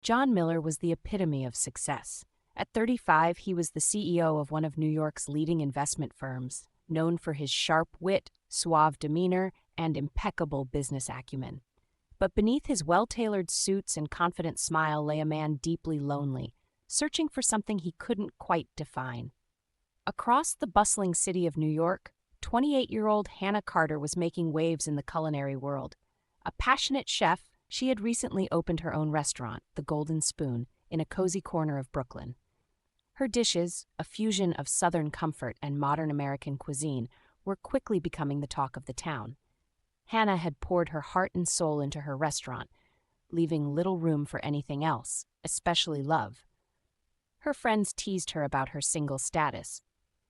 John Miller was the epitome of success. At 35, he was the CEO of one of New York's leading investment firms, known for his sharp wit, suave demeanor, and impeccable business acumen. But beneath his well-tailored suits and confident smile lay a man deeply lonely, searching for something he couldn't quite define. Across the bustling city of New York, 28-year-old Hannah Carter was making waves in the culinary world. A passionate chef, she had recently opened her own restaurant, the Golden Spoon, in a cozy corner of Brooklyn. Her dishes, a fusion of Southern comfort and modern American cuisine, were quickly becoming the talk of the town. Hannah had poured her heart and soul into her restaurant, leaving little room for anything else, especially love. Her friends teased her about her single status,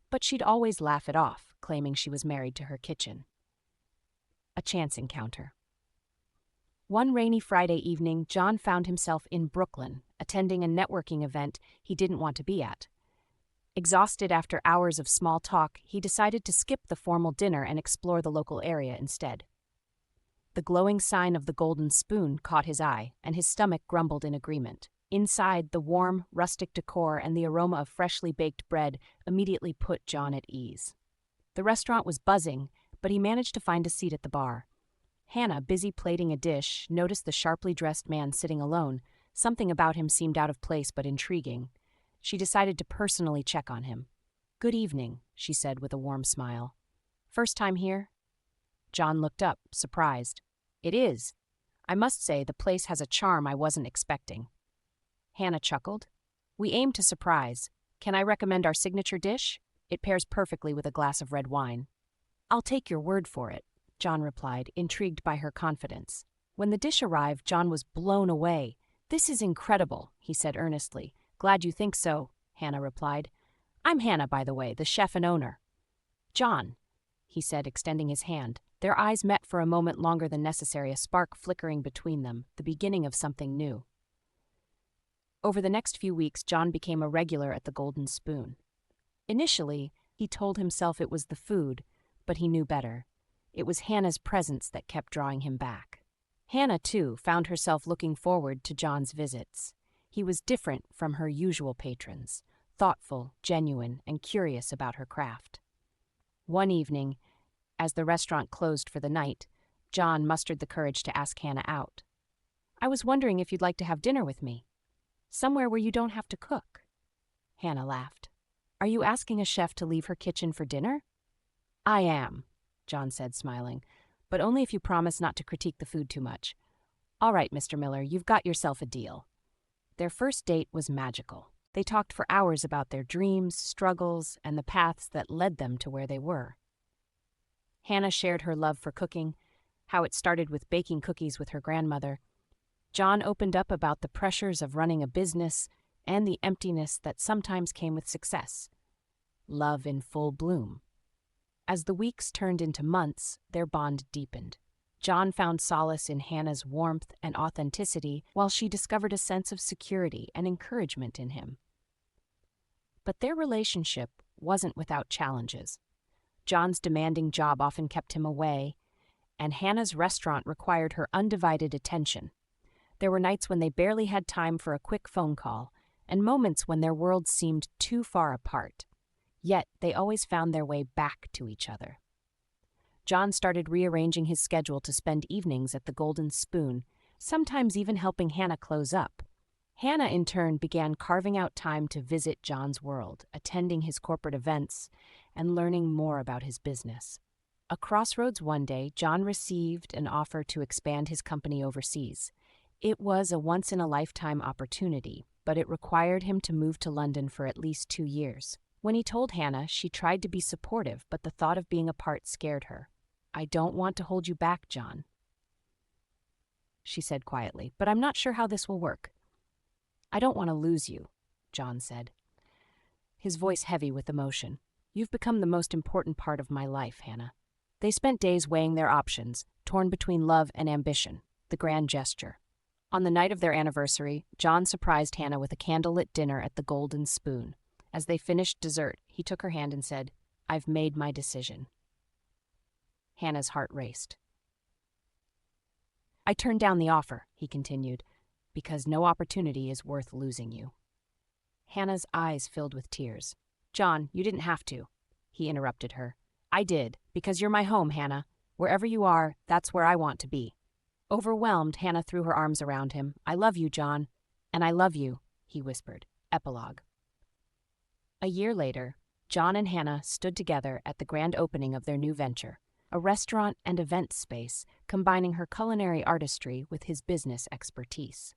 but she'd always laugh it off, claiming she was married to her kitchen. A chance encounter. One rainy Friday evening, John found himself in Brooklyn, attending a networking event he didn't want to be at. Exhausted after hours of small talk, he decided to skip the formal dinner and explore the local area instead. The glowing sign of the Golden Spoon caught his eye, and his stomach grumbled in agreement. Inside, the warm, rustic decor and the aroma of freshly baked bread immediately put John at ease. The restaurant was buzzing, but he managed to find a seat at the bar. Hannah, busy plating a dish, noticed the sharply dressed man sitting alone. Something about him seemed out of place but intriguing. She decided to personally check on him. "Good evening," she said with a warm smile. "First time here?" John looked up, surprised. "It is. I must say the place has a charm I wasn't expecting." Hannah chuckled. "We aim to surprise. Can I recommend our signature dish? It pairs perfectly with a glass of red wine." "I'll take your word for it," John replied, intrigued by her confidence. When the dish arrived, John was blown away. "This is incredible," he said earnestly. "Glad you think so," Hannah replied. "I'm Hannah, by the way, the chef and owner." "John," he said, extending his hand. Their eyes met for a moment longer than necessary, a spark flickering between them, the beginning of something new. Over the next few weeks, John became a regular at the Golden Spoon. Initially, he told himself it was the food, but he knew better. It was Hannah's presence that kept drawing him back. Hannah, too, found herself looking forward to John's visits. He was different from her usual patrons, thoughtful, genuine, and curious about her craft. One evening, as the restaurant closed for the night, John mustered the courage to ask Hannah out. "I was wondering if you'd like to have dinner with me. Somewhere where you don't have to cook." Hannah laughed. "Are you asking a chef to leave her kitchen for dinner?" "I am," John said, smiling, "but only if you promise not to critique the food too much." "All right, Mr. Miller, you've got yourself a deal." Their first date was magical. They talked for hours about their dreams, struggles, and the paths that led them to where they were. Hannah shared her love for cooking, how it started with baking cookies with her grandmother. John opened up about the pressures of running a business and the emptiness that sometimes came with success. Love in full bloom. As the weeks turned into months, their bond deepened. John found solace in Hannah's warmth and authenticity, while she discovered a sense of security and encouragement in him. But their relationship wasn't without challenges. John's demanding job often kept him away, and Hannah's restaurant required her undivided attention. There were nights when they barely had time for a quick phone call, and moments when their worlds seemed too far apart. Yet they always found their way back to each other. John started rearranging his schedule to spend evenings at the Golden Spoon, sometimes even helping Hannah close up. Hannah, in turn, began carving out time to visit John's world, attending his corporate events, and learning more about his business. A crossroads one day, John received an offer to expand his company overseas. It was a once-in-a-lifetime opportunity, but it required him to move to London for at least 2 years. When he told Hannah, she tried to be supportive, but the thought of being apart scared her. "I don't want to hold you back, John," she said quietly, "but I'm not sure how this will work." "I don't want to lose you," John said, his voice heavy with emotion. "You've become the most important part of my life, Hannah." They spent days weighing their options, torn between love and ambition, the grand gesture. On the night of their anniversary, John surprised Hannah with a candlelit dinner at the Golden Spoon. As they finished dessert, he took her hand and said, "I've made my decision." Hannah's heart raced. "I turned down the offer," he continued, because no opportunity is worth losing you. Hannah's eyes filled with tears. John, you didn't have to, he interrupted her. I did, because you're my home, Hannah. Wherever you are, that's where I want to be. Overwhelmed, Hannah threw her arms around him. I love you, John. And I love you, he whispered. Epilogue. A year later, John and Hannah stood together at the grand opening of their new venture, a restaurant and event space combining her culinary artistry with his business expertise.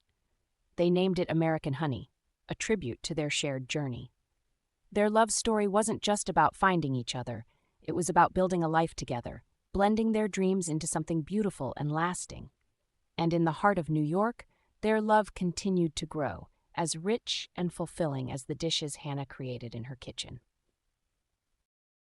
They named it American Honey, a tribute to their shared journey. Their love story wasn't just about finding each other, it was about building a life together, blending their dreams into something beautiful and lasting. And in the heart of New York, their love continued to grow, as rich and fulfilling as the dishes Hannah created in her kitchen.